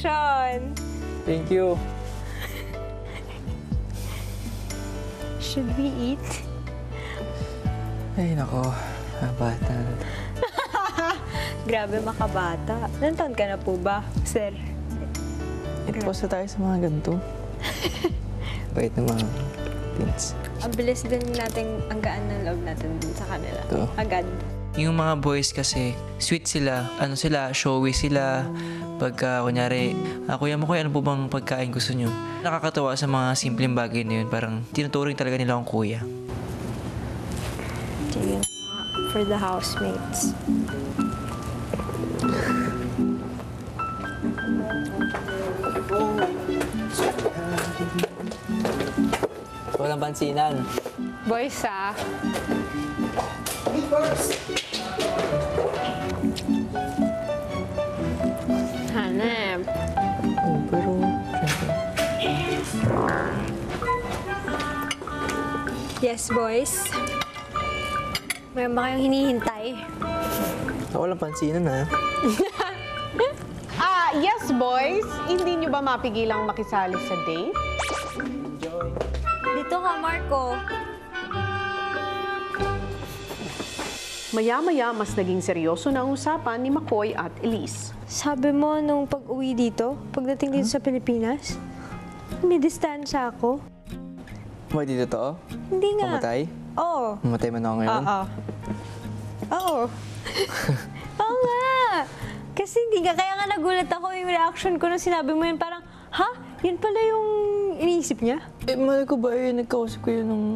Congratulations! Thank you. Should we eat? Ay, nako. Bata. Grabe makabata. Ilan taon ka na po ba, sir? Post na tayo sa mga ganito. Bait ng mga teens. Ang bilis din natin, ang gaan ng loob natin dun sa kanila. Ito. Agad. Yung mga boys kasi, sweet sila, showy sila. Pagka, kunyari, kuya mo, kuya, ano po bang pagkain gusto nyo? Nakakatawa sa mga simpleng bagay na yun. Parang tinuturing talaga nila akong kuya. Sige. For the housemates. Walang pansinan. Boys, Hanep. Oh, pero, Yes, boys. Mayroon ba kayong hinihintay? walang pansinan ha. Yes, boys. Hindi nyo ba mapigilang makisali sa date? Dito ka, Marco. Maya-maya, mas naging seryoso na ang usapan ni McCoy at Elise. Sabi mo nung pag-uwi dito, pagdating dito sa Pilipinas, may distansya ako. May dito to? Hindi nga. Mamatay? Oo. Mamatay man ako ngayon? Oo. Oo nga. Kasi hindi nga, kaya nga nagulat ako yung reaction ko nung sinabi mo yun. Parang, ha? Yun pala yung iniisip niya? Mahal ko ba nagkausap ko yun nung...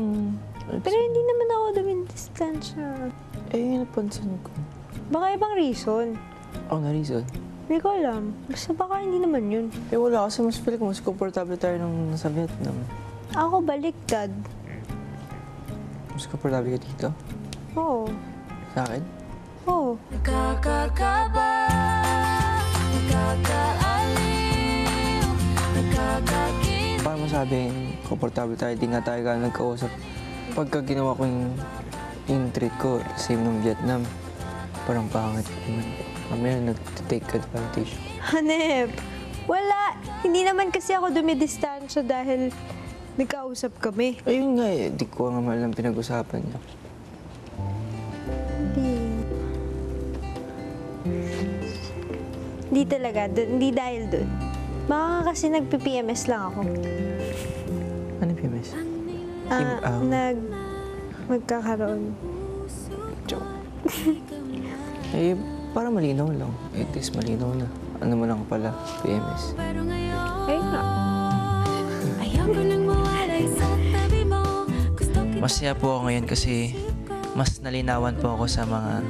Pero hindi naman ako dumidistansya. Napansin ko. Baka ibang reason. Na reason? Hindi ko alam. Basta baka hindi naman yun. Wala kasi mas feel ko mas komportable tayo nung nasa Vietnam. Ako baliktad. Mas komportable ka dito? Oo. Sa akin? Oo. Nakakakaba, nakakaaliw, nakakakin. Paano masabing komportable tayo, di nga tayo gano'n nagkausap. Pagka ginawa ko yung treat ko, same nung Vietnam, parang pangit naman. Mamaya nag-take advantage. Hanep, wala. Hindi naman kasi ako dumidistansya dahil nagkausap kami. Ayun nga di ko nga malam pinag-usapan niya. Hindi talaga. Hindi dahil dun. Baka kasi nagpi-PMS lang ako. Ano yung PMS? Magkakaroon. Joke. Para malinaw lang. At least malinaw na. Ano mo lang pala, PMS. Ayun nga. Ayoko nang mawalay sa tabi mo. Gusto kita Masaya po ako ngayon kasi mas nalinawan po ako sa mga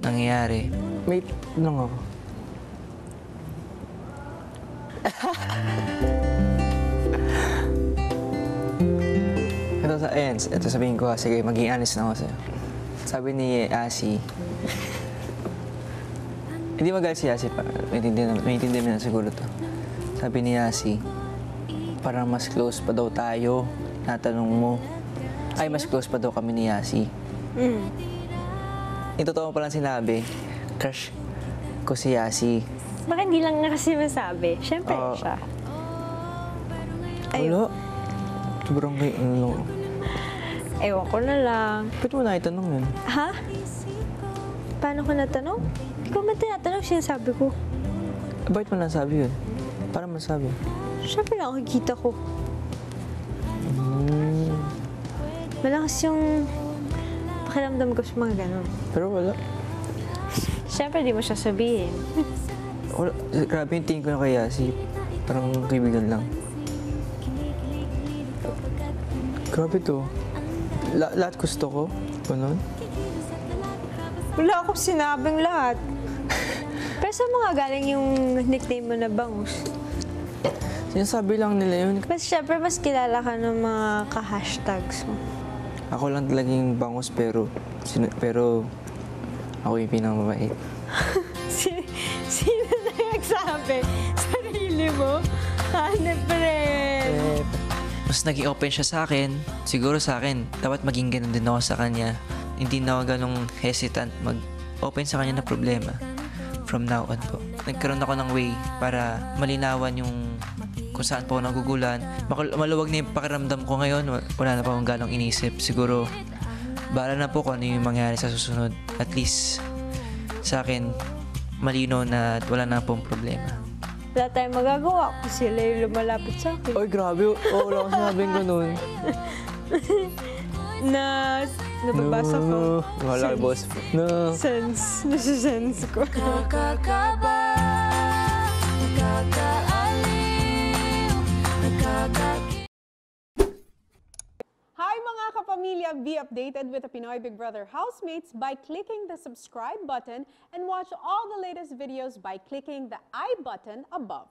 nangyayari. Wait lang ako. Ito sabihin ko, sige, maging honest na ako sa'yo. Sabi ni Asi, hindi magalit si Asi, maintindihan mo na siguro to. Sabi ni Asi, parang mas close pa daw tayo, natanong mo. Ay, mas close pa daw kami ni Asi. Yung totoo pa lang sinabi, crush ko si Asi. Baka hindi lang nga kasi masabi. Siyempre siya. Wala. Sobrang kayo, Ewan ko na lang. Pwede mo na itanong yun. Ha? Paano ko natanong? Hindi ko man tinatanong, sinasabi ko. Bakit mo nasabi yun? Para masabi. Siyempre nakikita ko. Malakas yung pakiramdam ko sa mga ganun. Pero wala. Siyempre di mo siya sabihin. Wala. Grabe yung tingin ko na kay Yasi. Parang kaibigan lang. Grabe to. Lahat gusto ko. Ganun. Wala akong sinabing lahat. Pero sa mga galing yung nickname mo na Bangus? Sinasabi lang nila yun. Mas syempre mas kilala ka ng mga ka-hashtags mo. Ako lang talagang bangus pero ako yung pinakamabait. Sino na nagsabi? Sarili mo? Hanep rin. Mas naging open siya sa akin. Siguro sa akin, dapat maging ganun din ako sa kanya. Hindi na ako ganong hesitant mag-open sa kanya na problema. From now on po. nagkaroon ako ng way para malinawan yung kung saan po ako nagugulan. Maluwag na yung pakiramdam ko ngayon. Wala na pa akong ganong inisip. Siguro, bahala na po kung ano yung mangyari sa susunod. At least, sa akin, malino na wala na pong problema. Wala tayong magagawa kung sila yung lumalapit sa akin. Ay, grabe. Oo, wala akong sinabing ganun. Nababasa ko. Wala, boss. No. Nasa-sense ko. Nakakaba, nakakaaliw, nakakakita. Hi mga kapamilya! Be updated with the Pinoy Big Brother housemates by clicking the subscribe button and watch all the latest videos by clicking the I button above.